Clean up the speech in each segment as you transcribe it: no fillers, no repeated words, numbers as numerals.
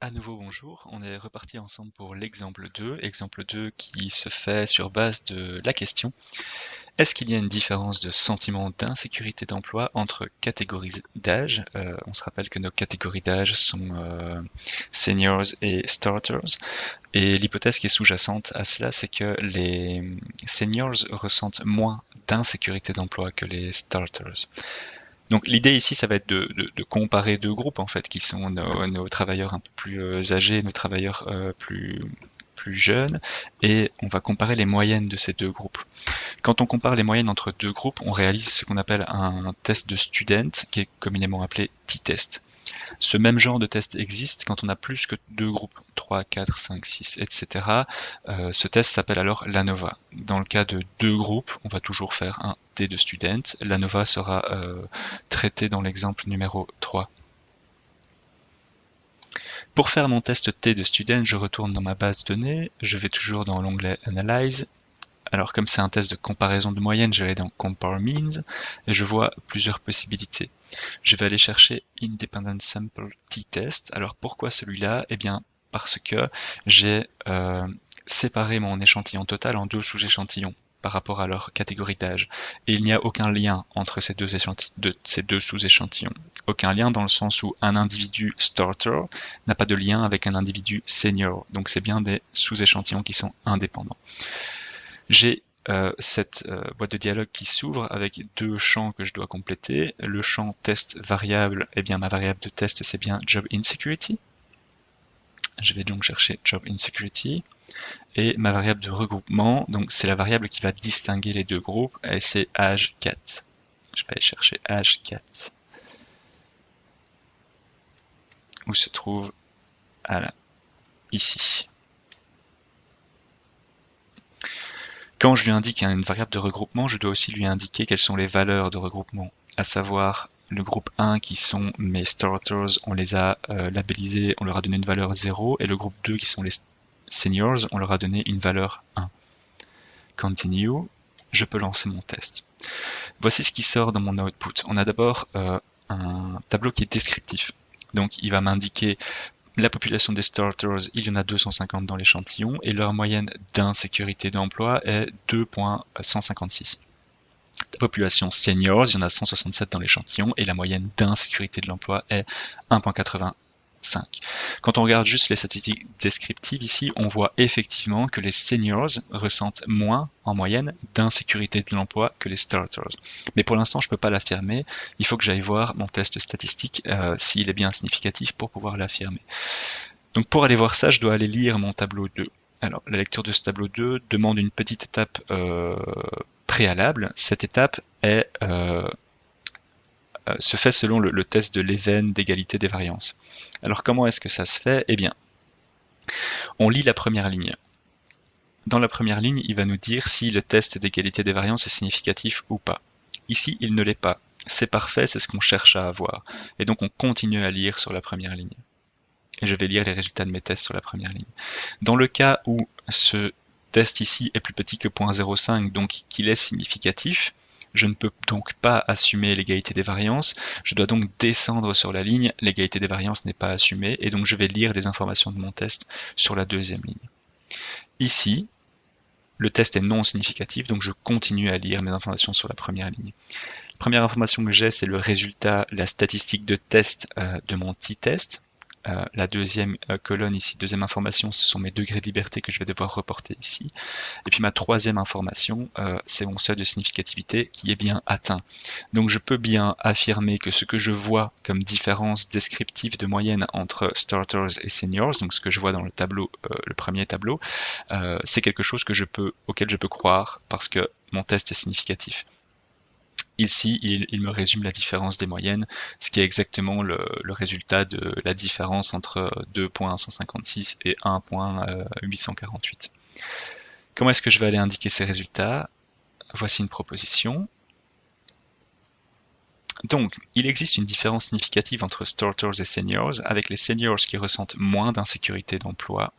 À nouveau bonjour, on est reparti ensemble pour l'exemple 2, exemple 2 qui se fait sur base de la question: est-ce qu'il y a une différence de sentiment d'insécurité d'emploi entre catégories d'âge? On se rappelle que nos catégories d'âge sont seniors et starters, et l'hypothèse qui est sous-jacente à cela, c'est que les seniors ressentent moins d'insécurité d'emploi que les starters. Donc l'idée ici, ça va être de comparer deux groupes en fait, qui sont nos travailleurs un peu plus âgés, nos travailleurs plus jeunes, et on va comparer les moyennes de ces deux groupes. Quand on compare les moyennes entre deux groupes, on réalise ce qu'on appelle un test de student, qui est communément appelé t-test. Ce même genre de test existe quand on a plus que deux groupes, 3, 4, 5, 6, etc. Ce test s'appelle alors l'ANOVA. Dans le cas de deux groupes, on va toujours faire un T de student. L'ANOVA sera traité dans l'exemple numéro 3. Pour faire mon test T de student, je retourne dans ma base de données, je vais toujours dans l'onglet Analyze. Alors comme c'est un test de comparaison de moyenne, je vais aller dans Compare Means et je vois plusieurs possibilités. Je vais aller chercher Independent Sample T-Test. Alors pourquoi celui-là? Eh bien parce que j'ai séparé mon échantillon total en deux sous-échantillons par rapport à leur catégorie d'âge. Et il n'y a aucun lien entre ces deux sous-échantillons. Aucun lien dans le sens où un individu starter n'a pas de lien avec un individu senior. Donc c'est bien des sous-échantillons qui sont indépendants. J'ai cette boîte de dialogue qui s'ouvre avec deux champs que je dois compléter. Le champ test variable, eh bien ma variable de test c'est bien Job Insecurity. Je vais donc chercher Job Insecurity. Et ma variable de regroupement, donc c'est la variable qui va distinguer les deux groupes, et c'est âge 4. Je vais aller chercher âge 4. Où se trouve, voilà, ici. Quand je lui indique une variable de regroupement, je dois aussi lui indiquer quelles sont les valeurs de regroupement, à savoir le groupe 1 qui sont mes starters, on les a labellisés, on leur a donné une valeur 0, et le groupe 2 qui sont les seniors, on leur a donné une valeur 1. Continue, je peux lancer mon test. Voici ce qui sort dans mon output. On a d'abord un tableau qui est descriptif. Donc il va m'indiquer la population des starters, il y en a 250 dans l'échantillon et leur moyenne d'insécurité d'emploi est 2,156. La population seniors, il y en a 167 dans l'échantillon et la moyenne d'insécurité de l'emploi est 1,85. Quand on regarde juste les statistiques descriptives ici, on voit effectivement que les seniors ressentent moins en moyenne d'insécurité de l'emploi que les starters. Mais pour l'instant, je ne peux pas l'affirmer. Il faut que j'aille voir mon test statistique s'il est bien significatif pour pouvoir l'affirmer. Donc pour aller voir ça, je dois aller lire mon tableau 2. Alors la lecture de ce tableau 2 demande une petite étape préalable. Cette étape se fait selon le test de Leven d'égalité des variances. Alors comment est-ce que ça se fait? Eh bien, on lit la première ligne. Dans la première ligne, il va nous dire si le test d'égalité des variances est significatif ou pas. Ici, il ne l'est pas. C'est parfait, c'est ce qu'on cherche à avoir. Et donc on continue à lire sur la première ligne. Et je vais lire les résultats de mes tests sur la première ligne. Dans le cas où ce test ici est plus petit que 0.05, donc qu'il est significatif, je ne peux donc pas assumer l'égalité des variances, je dois donc descendre sur la ligne, l'égalité des variances n'est pas assumée, et donc je vais lire les informations de mon test sur la deuxième ligne. Ici, le test est non significatif, donc je continue à lire mes informations sur la première ligne. La première information que j'ai, c'est le résultat, la statistique de test de mon t-test. La deuxième colonne ici, deuxième information, ce sont mes degrés de liberté que je vais devoir reporter ici. Et puis ma troisième information, c'est mon seuil de significativité qui est bien atteint. Donc je peux bien affirmer que ce que je vois comme différence descriptive de moyenne entre starters et seniors, donc ce que je vois dans le tableau, le premier tableau, c'est quelque chose auquel je peux croire parce que mon test est significatif. Ici, il me résume la différence des moyennes, ce qui est exactement le résultat de la différence entre 2.156 et 1.848. Comment est-ce que je vais aller indiquer ces résultats? Voici une proposition. Donc, il existe une différence significative entre starters et seniors, avec les seniors qui ressentent moins d'insécurité d'emploi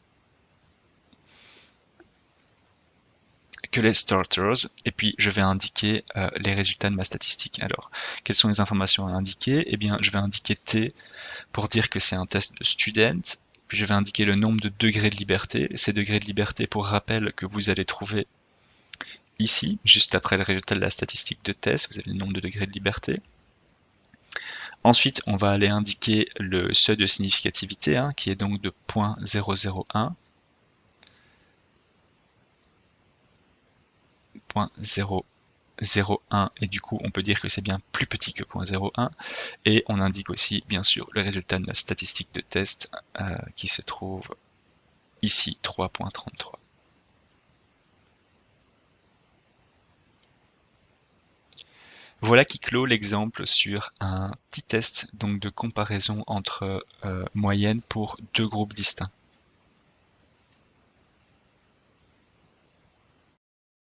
que les starters, et puis je vais indiquer les résultats de ma statistique. Alors, quelles sont les informations à indiquer? Eh bien, je vais indiquer T pour dire que c'est un test de student, Puis je vais indiquer le nombre de degrés de liberté. Ces degrés de liberté, pour rappel, que vous allez trouver ici, juste après le résultat de la statistique de test, vous avez le nombre de degrés de liberté. Ensuite, on va aller indiquer le seuil de significativité, hein, qui est donc de 0.001. 0.001, et du coup on peut dire que c'est bien plus petit que 0.01, et on indique aussi bien sûr le résultat de notre statistique de test qui se trouve ici, 3.33. Voilà qui clôt l'exemple sur un petit test donc de comparaison entre moyennes pour deux groupes distincts.